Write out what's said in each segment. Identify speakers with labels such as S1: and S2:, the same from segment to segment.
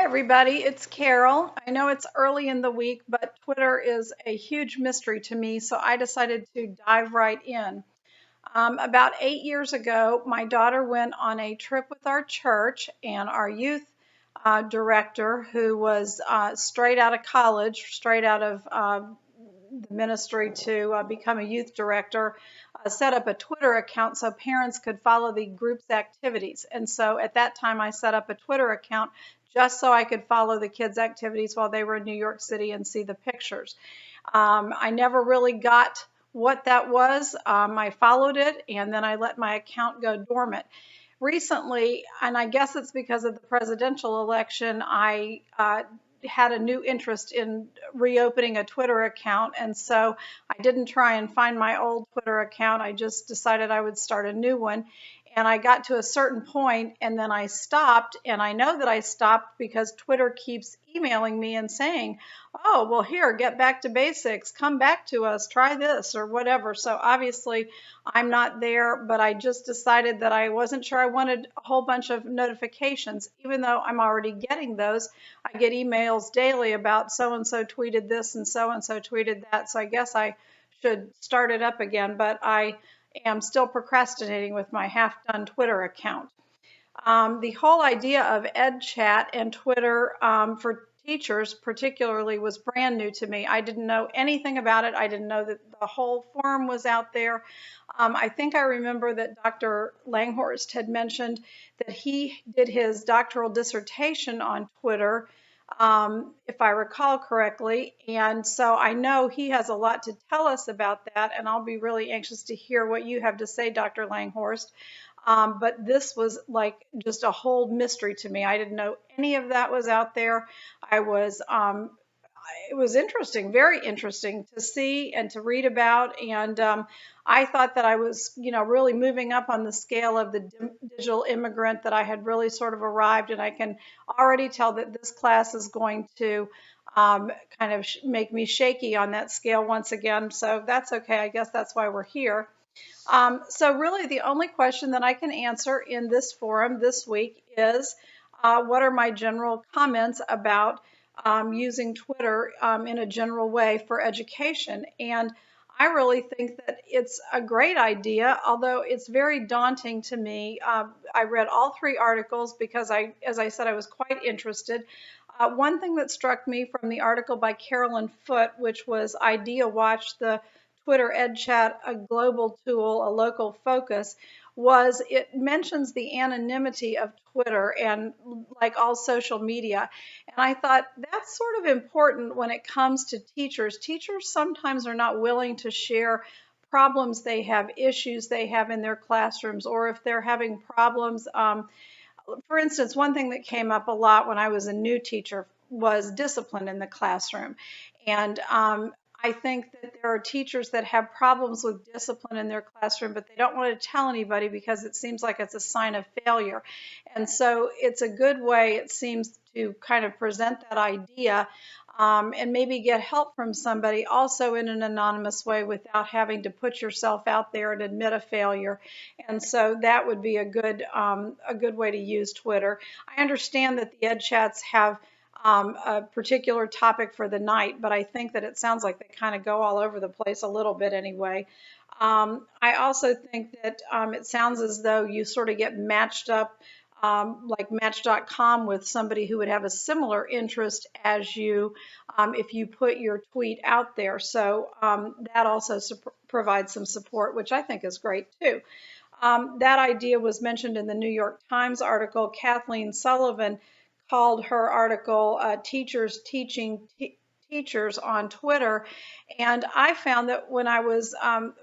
S1: Everybody, it's Carol. I know it's early in the week, but Twitter is a huge mystery to me, so I decided to dive right in. About 8 years ago, my daughter went on a trip with our church, and our youth director, who was straight out of college, straight out of the ministry to become a youth director, set up a Twitter account so parents could follow the group's activities. And so at that time, I set up a Twitter account just so I could follow the kids' activities while they were in New York City and see the pictures. I never really got what that was. I followed it and then I let my account go dormant. Recently, and I guess it's because of the presidential election, I had a new interest in reopening a Twitter account. And so I didn't try and find my old Twitter account. I just decided I would start a new one. And I got to a certain point and then I stopped. And I know that I stopped because Twitter keeps emailing me and saying, oh, well, here, get back to basics, come back to us, try this or whatever. So obviously I'm not there, but I just decided that I wasn't sure I wanted a whole bunch of notifications, even though I'm already getting those. I get emails daily about so-and-so tweeted this and so-and-so tweeted that. So I guess I should start it up again, but I am still procrastinating with my half-done Twitter account. The whole idea of EdChat and Twitter for teachers particularly was brand new to me. I didn't know anything about it. I didn't know that the whole forum was out there. I think I remember that Dr. Langhorst had mentioned that he did his doctoral dissertation on Twitter, if I recall correctly. And so I know he has a lot to tell us about that, and I'll be really anxious to hear what you have to say, Dr. Langhorst. But this was like just a whole mystery to me. I didn't know any of that was out there. It was interesting, very interesting to see and to read about. And I thought that I was, really moving up on the scale of the digital immigrant, that I had really sort of arrived. And I can already tell that this class is going to kind of make me shaky on that scale once again. So that's okay. I guess that's why we're here. So really the only question that I can answer in this forum this week is what are my general comments about using Twitter in a general way for education? And I really think that it's a great idea, although it's very daunting to me. I read all three articles because as I said, I was quite interested. One thing that struck me from the article by Carolyn Foote, which was Idea Watch, the Twitter EdChat, a global tool, a local focus, was it mentions the anonymity of Twitter and like all social media. And I thought that's sort of important when it comes to teachers. Teachers sometimes are not willing to share problems they have, issues they have in their classrooms, or if they're having problems. For instance, one thing that came up a lot when I was a new teacher was discipline in the classroom. And I think that there are teachers that have problems with discipline in their classroom, but they don't want to tell anybody because it seems like it's a sign of failure. And so it's a good way, it seems, to kind of present that idea and maybe get help from somebody also in an anonymous way without having to put yourself out there and admit a failure. And so that would be a good way to use Twitter. I understand that the EdChats have a particular topic for the night, but I think that it sounds like they kind of go all over the place a little bit anyway. I also think that it sounds as though you sort of get matched up like Match.com with somebody who would have a similar interest as you if you put your tweet out there. So that also provides some support, which I think is great too. That idea was mentioned in the New York Times article. Kathleen Sullivan called her article Teachers Teaching Teachers on Twitter. And I found that when I was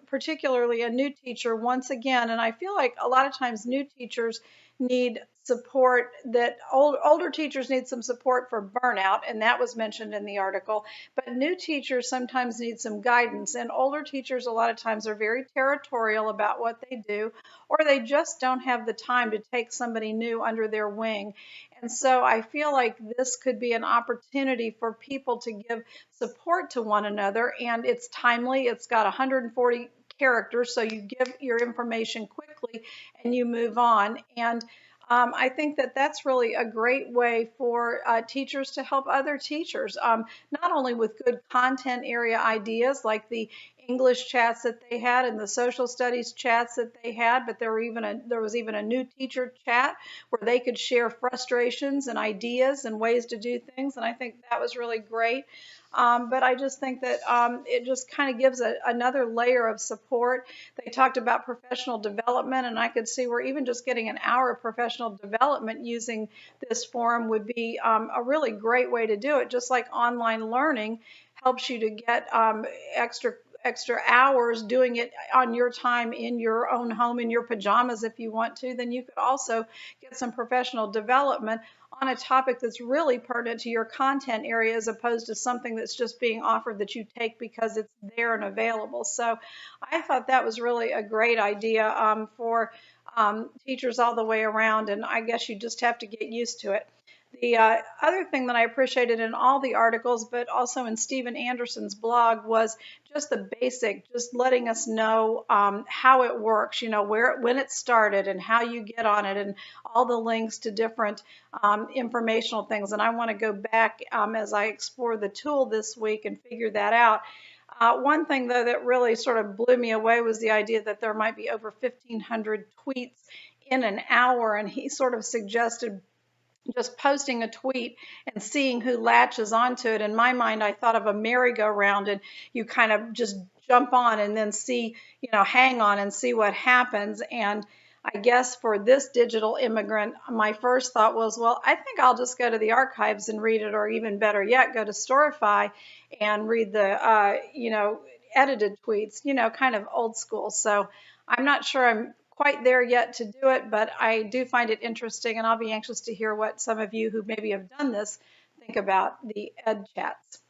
S1: particularly a new teacher, once again, and I feel like a lot of times new teachers need support, that older teachers need some support for burnout, and that was mentioned in the article. But new teachers sometimes need some guidance, and older teachers a lot of times are very territorial about what they do, or they just don't have the time to take somebody new under their wing. And so I feel like this could be an opportunity for people to give support to one another, and it's timely. It's got 140 characters, so you give your information quickly and you move on. And I think that that's really a great way for teachers to help other teachers, not only with good content area ideas like the English chats that they had and the social studies chats that they had, but there was even a new teacher chat where they could share frustrations and ideas and ways to do things, and I think that was really great. But I just think that it just kind of gives another layer of support. They talked about professional development, and I could see where even just getting an hour of professional development using this forum would be a really great way to do it. Just like online learning helps you to get extra hours doing it on your time in your own home in your pajamas if you want to, then you could also get some professional development on a topic that's really pertinent to your content area as opposed to something that's just being offered that you take because it's there and available. So I thought that was really a great idea for teachers all the way around, and I guess you just have to get used to it. The other thing that I appreciated in all the articles, but also in Stephen Anderson's blog, was just the basic, just letting us know how it works, you know, when it started and how you get on it and all the links to different informational things. And I want to go back as I explore the tool this week and figure that out. One thing, though, that really sort of blew me away was the idea that there might be over 1,500 tweets in an hour, and he sort of suggested just posting a tweet and seeing who latches onto it. In my mind, I thought of a merry-go-round, and you kind of just jump on and then see, you know, hang on and see what happens. And I guess for this digital immigrant, my first thought was, well, I think I'll just go to the archives and read it, or even better yet, go to Storify and read the, you know, edited tweets, you know, kind of old school. So I'm not sure I'm quite there yet to do it, but I do find it interesting, and I'll be anxious to hear what some of you who maybe have done this think about the ed chats.